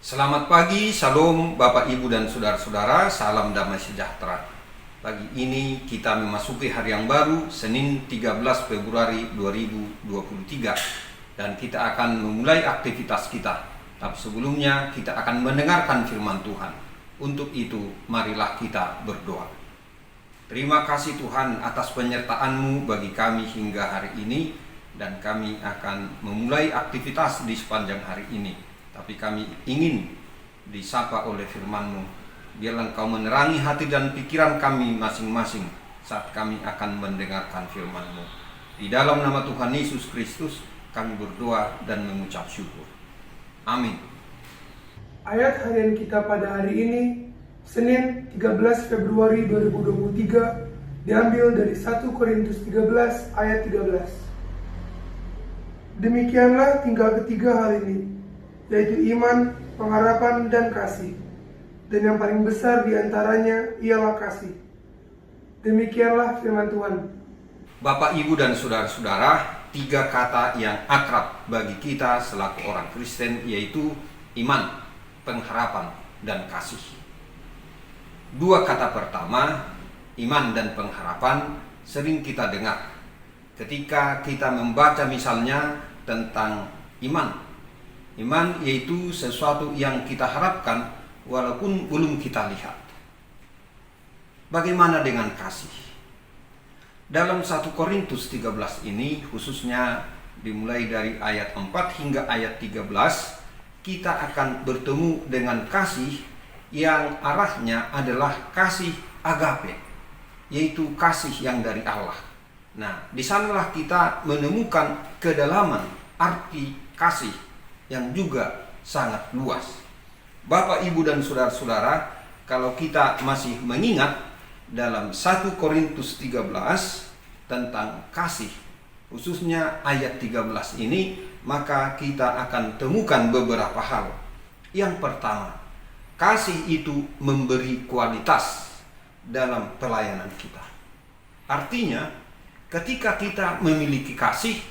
Selamat pagi, Shalom Bapak Ibu dan Saudara-saudara, salam damai sejahtera. Pagi ini kita memasuki hari yang baru, Senin 13 Februari 2023, dan kita akan memulai aktivitas kita. Tapi sebelumnya kita akan mendengarkan firman Tuhan. Untuk itu marilah kita berdoa. Terima kasih Tuhan atas penyertaan-Mu bagi kami hingga hari ini, dan kami akan memulai aktivitas di sepanjang hari ini. Tapi kami ingin disapa oleh firman-Mu. Biarlah Engkau menerangi hati dan pikiran kami masing-masing saat kami akan mendengarkan firman-Mu. Di dalam nama Tuhan Yesus Kristus kami berdoa dan mengucap syukur. Amin. Ayat harian kita pada hari ini, Senin 13 Februari 2023, diambil dari 1 Korintus 13 ayat 13. Demikianlah tinggal ketiga hal ini, yaitu iman, pengharapan, dan kasih. Dan yang paling besar di antaranya ialah kasih. Demikianlah firman Tuhan. Bapak, Ibu, dan Saudara-saudara, tiga kata yang akrab bagi kita selaku orang Kristen, yaitu iman, pengharapan, dan kasih. Dua kata pertama, iman dan pengharapan, sering kita dengar ketika kita membaca misalnya tentang iman. Iman yaitu sesuatu yang kita harapkan walaupun belum kita lihat. Bagaimana dengan kasih? Dalam 1 Korintus 13 ini, khususnya dimulai dari ayat 4 hingga ayat 13, kita akan bertemu dengan kasih yang arahnya adalah kasih agape, yaitu kasih yang dari Allah. Nah, di sanalah kita menemukan kedalaman arti kasih yang juga sangat luas. Bapak, Ibu, dan Saudara-saudara, kalau kita masih mengingat dalam 1 Korintus 13 tentang kasih, khususnya ayat 13 ini, maka kita akan temukan beberapa hal. Yang pertama, kasih itu memberi kualitas dalam pelayanan kita. Artinya, ketika kita memiliki kasih,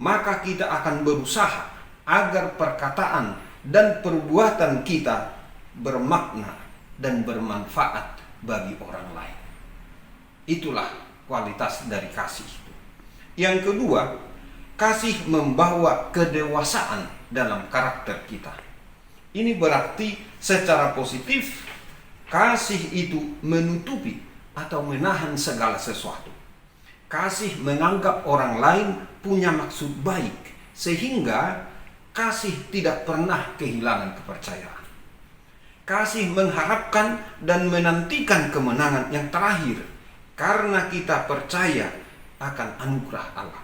maka kita akan berusaha agar perkataan dan perbuatan kita bermakna dan bermanfaat bagi orang lain. Itulah kualitas dari kasih. Yang kedua, kasih membawa kedewasaan dalam karakter kita. Ini berarti secara positif, kasih itu menutupi atau menahan segala sesuatu. Kasih menganggap orang lain punya maksud baik, sehingga kasih tidak pernah kehilangan kepercayaan. Kasih mengharapkan dan menantikan kemenangan yang terakhir karena kita percaya akan anugerah Allah.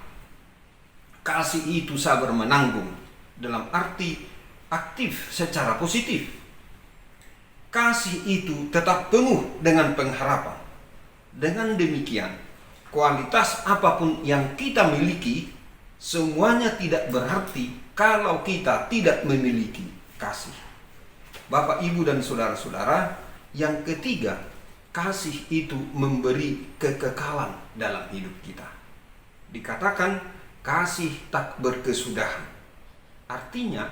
Kasih itu sabar menanggung dalam arti aktif secara positif. Kasih itu tetap penuh dengan pengharapan. Dengan demikian, kualitas apapun yang kita miliki, semuanya tidak berarti kalau kita tidak memiliki kasih. Bapak, Ibu, dan Saudara-saudara, yang ketiga, kasih itu memberi kekekalan dalam hidup kita. Dikatakan kasih tak berkesudahan. Artinya,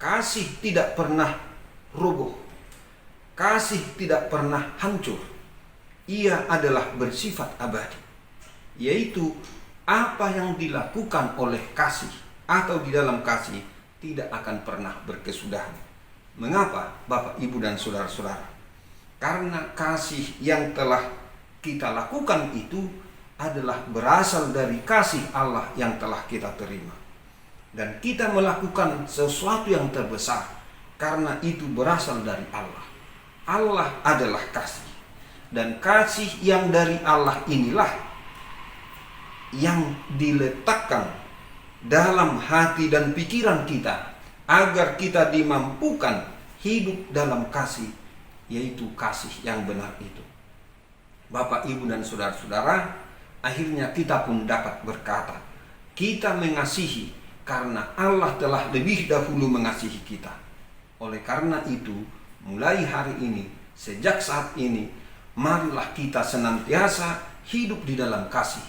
kasih tidak pernah roboh. Kasih tidak pernah hancur. Ia adalah bersifat abadi. Yaitu apa yang dilakukan oleh kasih atau di dalam kasih tidak akan pernah berkesudahan. Mengapa, Bapak, Ibu, dan saudara-saudara? Karena kasih yang telah kita lakukan itu adalah berasal dari kasih Allah yang telah kita terima. Dan kita melakukan sesuatu yang terbesar karena itu berasal dari Allah. Allah adalah kasih. Dan kasih yang dari Allah inilah yang diletakkan dalam hati dan pikiran kita agar kita dimampukan hidup dalam kasih, yaitu kasih yang benar itu. Bapak, Ibu, dan saudara-saudara, akhirnya kita pun dapat berkata, kita mengasihi karena Allah telah lebih dahulu mengasihi kita. Oleh karena itu, mulai hari ini, sejak saat ini, marilah kita senantiasa hidup di dalam kasih.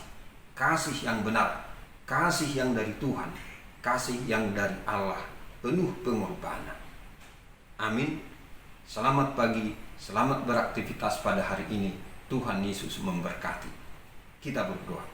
Kasih yang benar, kasih yang dari Tuhan, kasih yang dari Allah, penuh pengorbanan. Amin. Selamat pagi, selamat beraktivitas pada hari ini. Tuhan Yesus memberkati. Kita berdoa.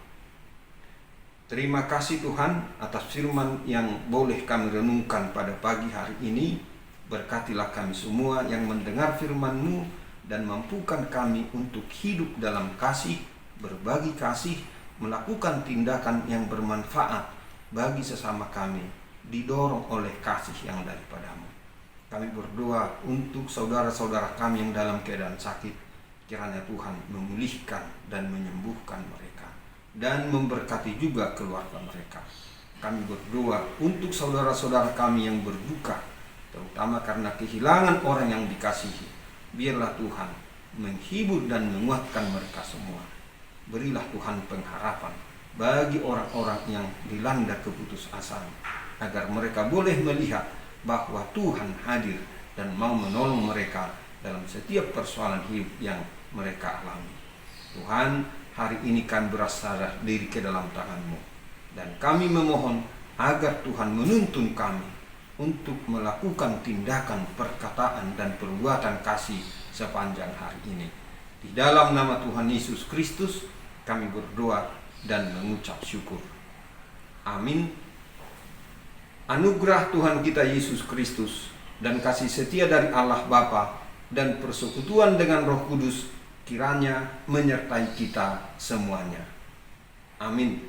Terima kasih Tuhan atas firman yang boleh kami renungkan pada pagi hari ini. Berkatilah kami semua yang mendengar firman-Mu dan mampukan kami untuk hidup dalam kasih, berbagi kasih, melakukan tindakan yang bermanfaat bagi sesama kami, didorong oleh kasih yang daripada-Mu. Kami berdoa untuk saudara-saudara kami yang dalam keadaan sakit, kiranya Tuhan memulihkan dan menyembuhkan mereka dan memberkati juga keluarga mereka. Kami berdoa untuk saudara-saudara kami yang berduka, terutama karena kehilangan orang yang dikasihi. Biarlah Tuhan menghibur dan menguatkan mereka semua. Berilah Tuhan pengharapan bagi orang-orang yang dilanda keputusasaan, agar mereka boleh melihat bahwa Tuhan hadir dan mau menolong mereka dalam setiap persoalan hidup yang mereka alami. Tuhan, hari ini kami berserah diri ke dalam tangan-Mu, dan kami memohon agar Tuhan menuntun kami untuk melakukan tindakan, perkataan, dan perbuatan kasih sepanjang hari ini. Di dalam nama Tuhan Yesus Kristus kami berdoa dan mengucap syukur. Amin. Anugerah Tuhan kita Yesus Kristus dan kasih setia dari Allah Bapa dan persekutuan dengan Roh Kudus kiranya menyertai kita semuanya. Amin.